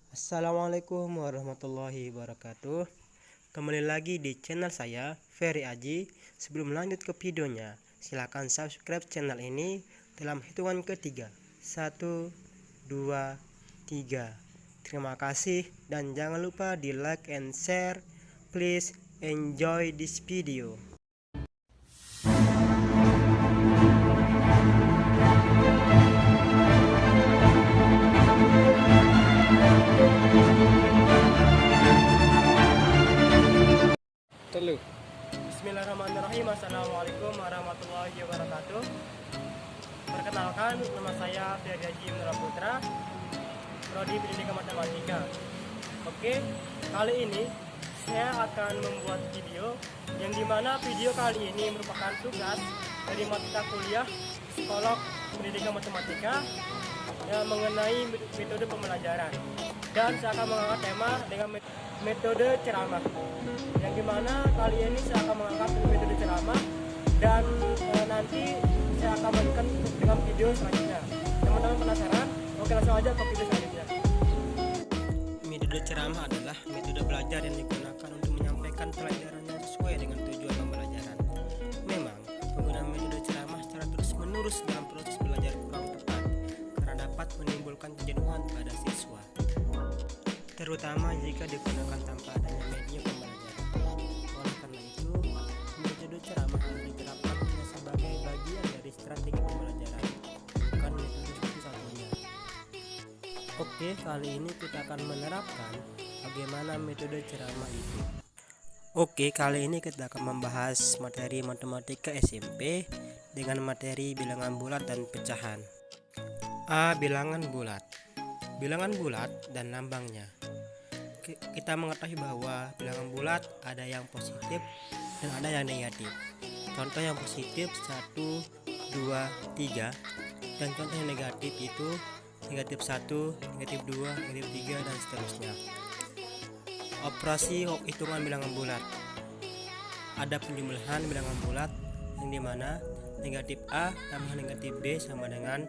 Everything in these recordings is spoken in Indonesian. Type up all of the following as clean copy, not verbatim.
Assalamualaikum warahmatullahi wabarakatuh. Kembali lagi di channel saya, Ferry Aji. Sebelum lanjut ke videonya, silakan subscribe channel ini dalam hitungan ketiga. 1, 2, 3. Terima kasih dan jangan lupa di like and share. Please enjoy this video. Bismillahirrahmanirrahim. Assalamualaikum warahmatullahi wabarakatuh. Perkenalkan, nama saya Ferry Haji Indra Putra, Prodi Pendidikan Matematika. Oke, kali ini saya akan membuat video yang dimana video kali ini merupakan tugas dari mata kuliah Psikolog Pendidikan Matematika yang mengenai metode pembelajaran, dan saya akan mengangkat tema dengan metode ceramah, yang dimana kali ini saya akan mengangkat metode ceramah dan nanti saya akan melanjutkan dengan video selanjutnya. Teman-teman penasaran? Oke, langsung aja ke video selanjutnya. Metode ceramah adalah metode belajar yang digunakan untuk menyampaikan pelajaran yang sesuai dengan tujuan pembelajaran. Memang penggunaan metode ceramah secara terus-menerus dalam proses belajar kurang tepat karena dapat menimbulkan kejenuhan pada siswa, terutama jika digunakan tanpa adanya media pembelajaran. Oleh karena itu, metode ceramah harus diterapkan hanya sebagai bagian dari strategi pembelajaran, bukan metode satu-satunya. Oke, kali ini kita akan menerapkan bagaimana metode ceramah itu. Oke, kali ini kita akan membahas materi matematika SMP dengan materi bilangan bulat dan pecahan. A. Bilangan bulat. Bilangan bulat dan lambangnya. Kita mengetahui bahwa bilangan bulat ada yang positif dan ada yang negatif. Contoh yang positif 1, 2, 3, dan contoh yang negatif itu negatif 1, negatif 2, negatif 3, dan seterusnya. Operasi hitungan bilangan bulat. Ada penjumlahan bilangan bulat yang dimana negatif A tambah negatif B sama dengan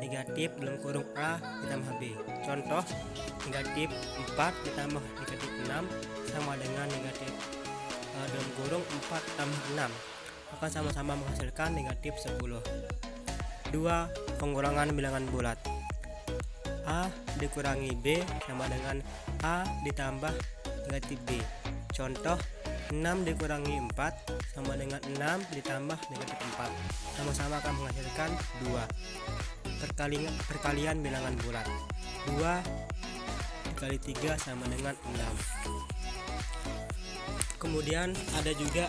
negatif dalam kurung A ditambah B. Contoh, negatif 4 ditambah negatif 6 sama dengan negatif dalam kurung 4 tambah 6 akan sama-sama menghasilkan negatif 10. 2. Pengurangan bilangan bulat. A dikurangi B sama dengan A ditambah negatif B. Contoh, 6 dikurangi 4 sama dengan 6 ditambah negatif 4, sama-sama akan menghasilkan 2. Perkalian bilangan bulat. 2 dikali 3 sama dengan 6. Kemudian ada juga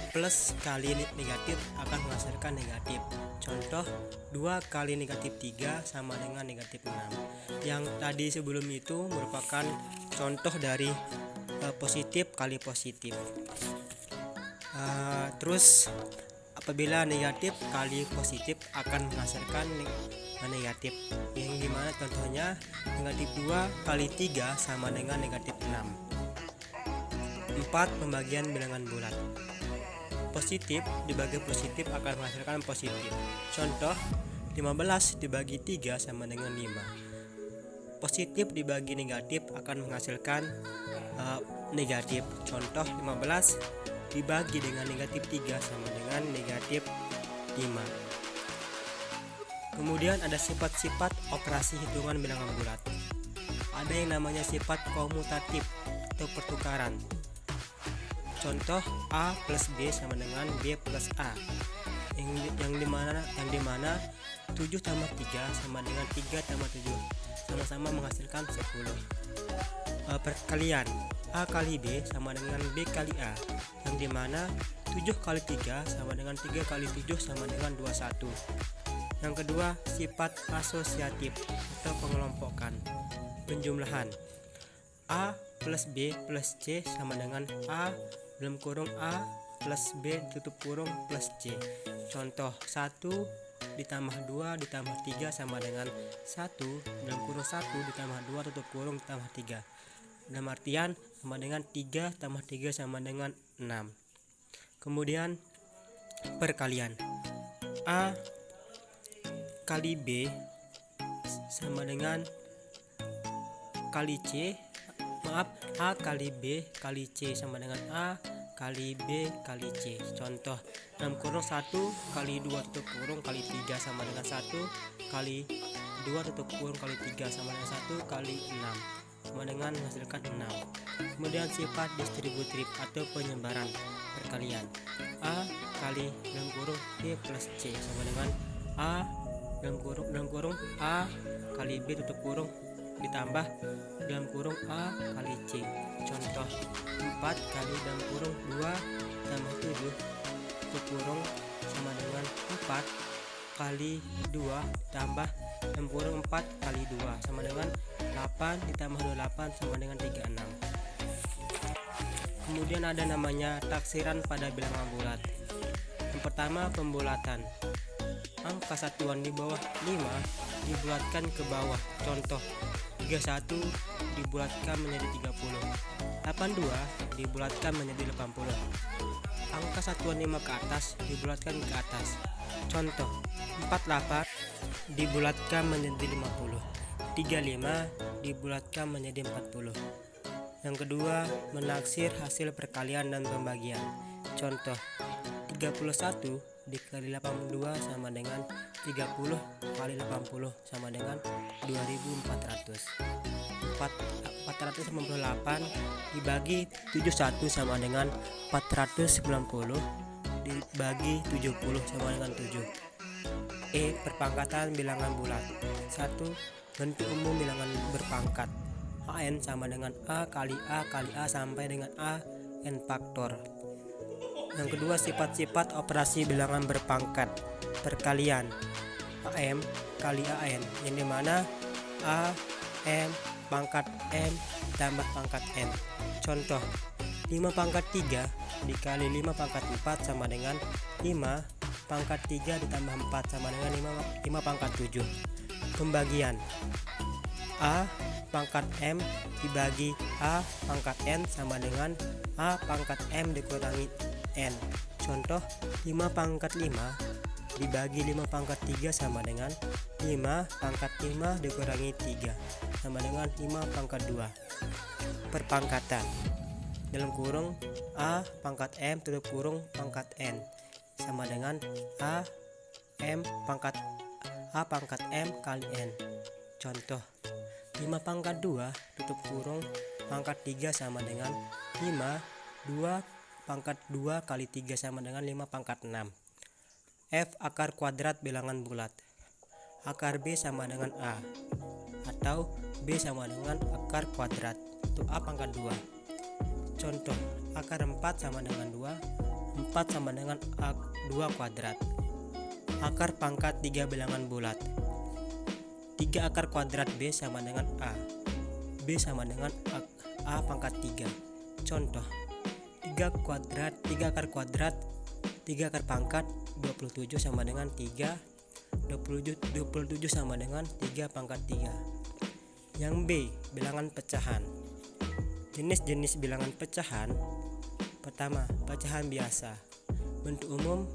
plus kali negatif akan menghasilkan negatif. Contoh, 2 kali negatif 3 sama dengan negatif 6. Yang tadi sebelum itu merupakan contoh dari positif kali positif. Terus apabila negatif kali positif akan menghasilkan negatif, yang dimana contohnya negatif 2 kali 3 sama dengan negatif 6. 4. Pembagian bilangan bulat. Positif dibagi positif akan menghasilkan positif. Contoh, 15 dibagi 3 sama dengan 5. Positif dibagi negatif akan menghasilkan negatif. Contoh, 15 dibagi dengan negatif 3 sama dengan negatif 5. Kemudian ada sifat-sifat operasi hitungan bilangan bulat. Ada yang namanya sifat komutatif atau pertukaran. Contoh, A plus B sama dengan B plus A, yang dimana 7 tambah 3 sama dengan 3 tambah 7, sama-sama menghasilkan 10. Perkalian A kali B sama dengan B kali A, yang dimana 7 kali 3 sama dengan 3 kali 7 sama dengan 21. Yang kedua, sifat asosiatif atau pengelompokan. Penjumlahan A plus B plus C sama dengan A dalam kurung A plus B tutup kurung plus C. Contoh, 1 ditambah 2 ditambah 3 sama dengan 1 dalam kurung 1 ditambah 2 tutup kurung ditambah 3. Dalam artian sama dengan 3 tambah 3 sama dengan 6. Kemudian perkalian A kali B sama dengan kali C, A kali B kali C sama dengan A kali B kali C. Contoh, 6 kurung 1 kali 2 tutup kurung kali 3 sama dengan 1 kali 2 tutup kurung kali 3 sama dengan 1 kali 6 sama dengan menghasilkan 6. Kemudian sifat distributif atau penyebaran perkalian. A kali dalam kurung B plus C sama dengan A dalam kurung A kali B tutup kurung ditambah dalam kurung A kali C. Contoh, 4 kali dalam kurung 2 tambah 7 tutup kurung sama dengan 4 kali 2 tambah dalam kurung 4 kali 2 sama dengan 8 ditambah 28 sama dengan 36. Kemudian ada namanya taksiran pada bilangan bulat. Yang pertama, pembulatan. Angka satuan di bawah 5 dibulatkan ke bawah. Contoh, 31 dibulatkan menjadi 30, 82 dibulatkan menjadi 80. Angka satuan 5 ke atas dibulatkan ke atas. Contoh, 48 dibulatkan menjadi 50, 35 dibulatkan menjadi 40. Yang kedua, menaksir hasil perkalian dan pembagian. Contoh, 31 dikali 82 sama dengan 30 kali 80 sama dengan 2400. 498 dibagi 71 sama dengan 490 dibagi 70 sama dengan 7. E. Perpangkatan bilangan bulat. 1. Bentuk umum bilangan berpangkat. AN sama dengan A kali A kali A sampai dengan A n faktor. Yang kedua, sifat-sifat operasi bilangan berpangkat perkalian. AM kali AN, yang dimana A M pangkat M tambah pangkat N. Contoh, 5 pangkat 3 dikali 5 pangkat 4 sama dengan 5 pangkat 3 ditambah 4 sama dengan 5 pangkat 7. Pembagian, A pangkat M dibagi A pangkat N sama dengan A pangkat M dikurangi N. Contoh, 5 pangkat 5 dibagi 5 pangkat 3 sama dengan 5 pangkat 5 dikurangi 3 sama dengan 5 pangkat 2. Perpangkatan dalam kurung A pangkat M tutup kurung pangkat N sama dengan A M pangkat A pangkat M kali N. Contoh, 5 pangkat 2 tutup kurung pangkat 3 sama dengan 2 pangkat 2 kali 3 sama dengan 5 pangkat 6. F akar kuadrat bilangan bulat. Akar B sama dengan A atau B sama dengan akar kuadrat untuk A pangkat 2. Contoh, akar 4 sama dengan 2, 4 sama dengan 2 kuadrat. Akar pangkat 3 bilangan bulat. 3 akar kuadrat B sama dengan A. B sama dengan A pangkat 3. Contoh, 3 akar kuadrat 3 akar pangkat 27 sama dengan 3, 27 sama dengan 3 pangkat 3. Yang B, bilangan pecahan. Jenis-jenis bilangan pecahan. Pertama, pecahan biasa. Bentuk umum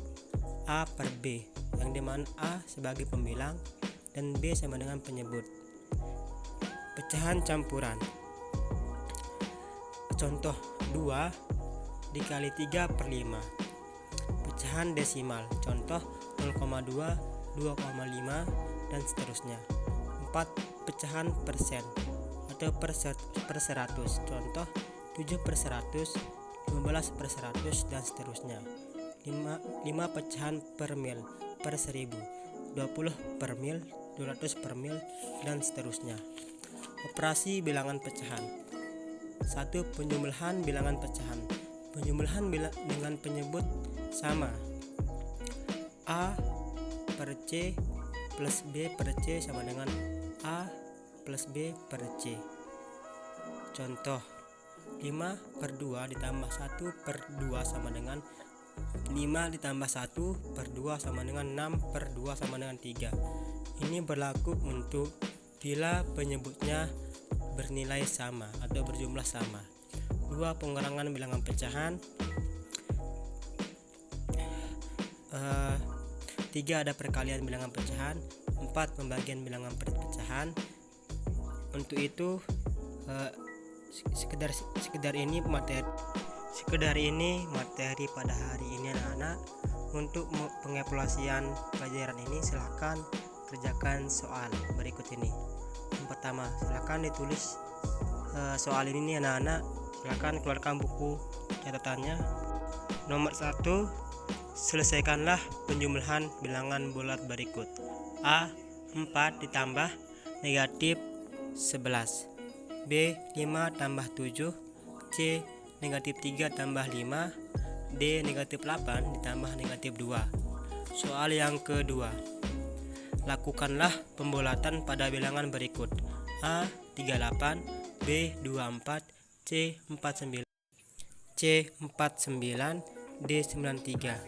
A per B, yang dimana A sebagai pembilang dan B sama dengan penyebut. Pecahan campuran. Contoh, 2 dikali 3 per 5. Pecahan desimal. Contoh, 0,2, 2,5 dan seterusnya. 4. Pecahan persen atau per 100. Contoh, 7 per 100, 15 per 100 dan seterusnya. 5 pecahan per mil per 1000, 20 per mil, 200 per mil dan seterusnya. Operasi bilangan pecahan. 1. Penjumlahan bilangan pecahan. Penjumlahan dengan penyebut sama. A per C plus B per C sama dengan A plus B per C. Contoh, 5 per 2 ditambah 1 per 2 sama dengan 5 ditambah 1 per 2 sama dengan 6 per 2 sama dengan 3. Ini berlaku untuk bila penyebutnya bernilai sama atau berjumlah sama. 2. Pengurangan bilangan pecahan. 3. Ada perkalian bilangan pecahan. 4. Pembagian bilangan pecahan. Untuk itu Eh, sekedar ini materi pada hari ini anak-anak. Untuk pengevaluasian pelajaran ini silahkan kerjakan soal berikut ini. Yang pertama, silahkan ditulis soal ini anak-anak. Silahkan keluarkan buku catatannya. Nomor 1, selesaikanlah penjumlahan bilangan bulat berikut. A. 4 ditambah negatif 11, B. 5 tambah 7, C. negatif 3 tambah 5, D. negatif 8 ditambah negatif 2. Soal yang kedua, lakukanlah pembulatan pada bilangan berikut. A. 38, B. 24, C. 49, C. 49, D. 93.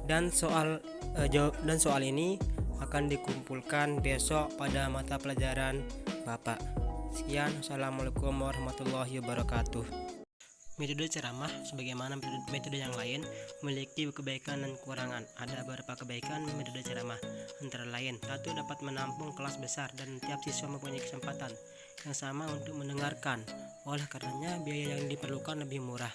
Dan soal ini akan dikumpulkan besok pada mata pelajaran Bapak. Sekian, assalamualaikum warahmatullahi wabarakatuh. Metode ceramah sebagaimana metode yang lain memiliki kebaikan dan kekurangan. Ada beberapa kebaikan metode ceramah, antara lain: 1. dapat menampung kelas besar dan tiap siswa mempunyai kesempatan yang sama untuk mendengarkan. Oleh karenanya biaya yang diperlukan lebih murah.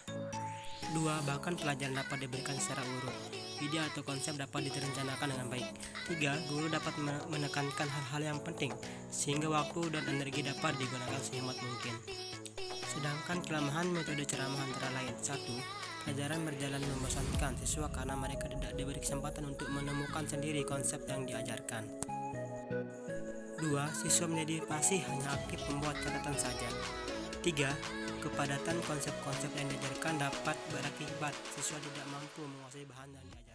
2. bahkan pelajaran dapat diberikan secara urut. Ide atau konsep dapat direncanakan dengan baik. 3. guru dapat menekankan hal-hal yang penting sehingga waktu dan energi dapat digunakan sehemat mungkin. Sedangkan kelemahan metode ceramah antara lain: 1. pelajaran berjalan membosankan siswa karena mereka tidak diberi kesempatan untuk menemukan sendiri konsep yang diajarkan. 2. siswa menjadi pasif, hanya aktif membuat catatan saja. 3. kepadatan konsep-konsep yang diajarkan dapat berakibat siswa tidak mampu menguasai bahan yang diajarkan.